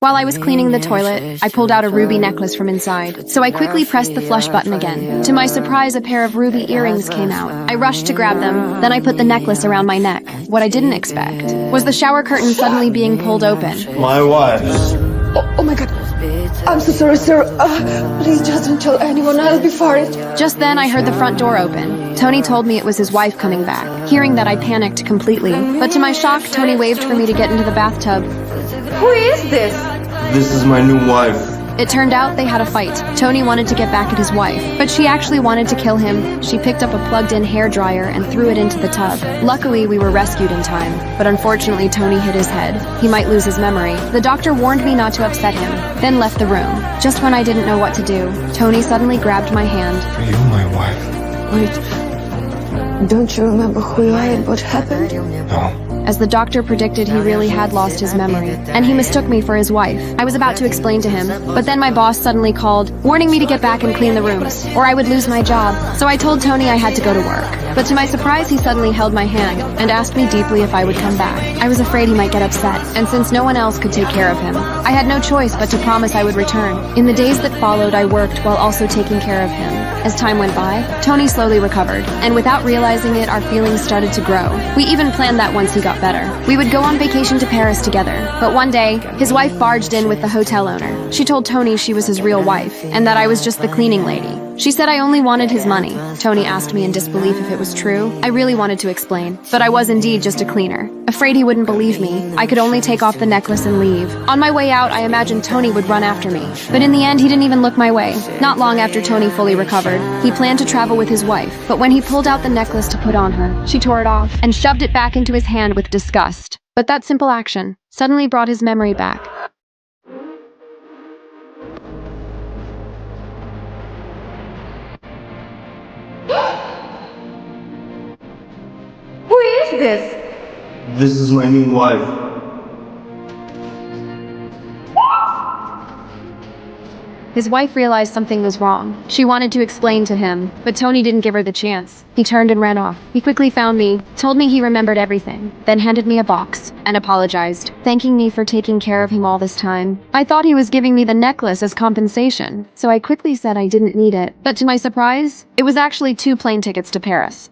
While I was cleaning the toilet, I pulled out a ruby necklace from inside, so I quickly pressed the flush button again. To my surprise, a pair of ruby earrings came out. I rushed to grab them, then I put the necklace around my neck. What I didn't expect was the shower curtain suddenly being pulled open. My wife. Oh my god. I'm so sorry, sir. Please just don't tell anyone. I'll be fired. Just then, I heard the front door open. Tony told me it was his wife coming back. Hearing that, I panicked completely. But to my shock, Tony waved for me to get into the bathtub. Who is this? This is my new wife. It turned out they had a fight. Tony wanted to get back at his wife, but she actually wanted to kill him. She picked up a plugged-in hairdryer and threw it into the tub. Luckily, we were rescued in time, but unfortunately, Tony hit his head. He might lose his memory. The doctor warned me not to upset him, then left the room. Just when I didn't know what to do, Tony suddenly grabbed my hand. Are you my wife? Wait. Don't you remember who you are and what happened? No. As the doctor predicted, he really had lost his memory, and he mistook me for his wife. I was about to explain to him, but then my boss suddenly called, warning me to get back and clean the rooms, or I would lose my job. So I told Tony I had to go to work. But to my surprise, he suddenly held my hand and asked me deeply if I would come back. I was afraid he might get upset, and since no one else could take care of him, I had no choice but to promise I would return. In the days that followed, I worked while also taking care of him. As time went by, Tony slowly recovered, and without realizing it, our feelings started to grow. We even planned that once he got better, we would go on vacation to Paris together. But one day, his wife barged in with the hotel owner. She told Tony she was his real wife, and that I was just the cleaning lady. She said I only wanted his money. Tony asked me in disbelief if it was true. I really wanted to explain, but I was indeed just a cleaner. Afraid he wouldn't believe me, I could only take off the necklace and leave. On my way out, I imagined Tony would run after me. But in the end, he didn't even look my way. Not long after Tony fully recovered, he planned to travel with his wife. But when he pulled out the necklace to put on her, she tore it off and shoved it back into his hand with disgust. But that simple action suddenly brought his memory back. Who is this? This is my new wife. His wife realized something was wrong. She wanted to explain to him, but Tony didn't give her the chance. He turned and ran off. He quickly found me, told me he remembered everything, then handed me a box and apologized, thanking me for taking care of him all this time. I thought he was giving me the necklace as compensation, so I quickly said I didn't need it. But to my surprise, it was actually 2 plane tickets to Paris.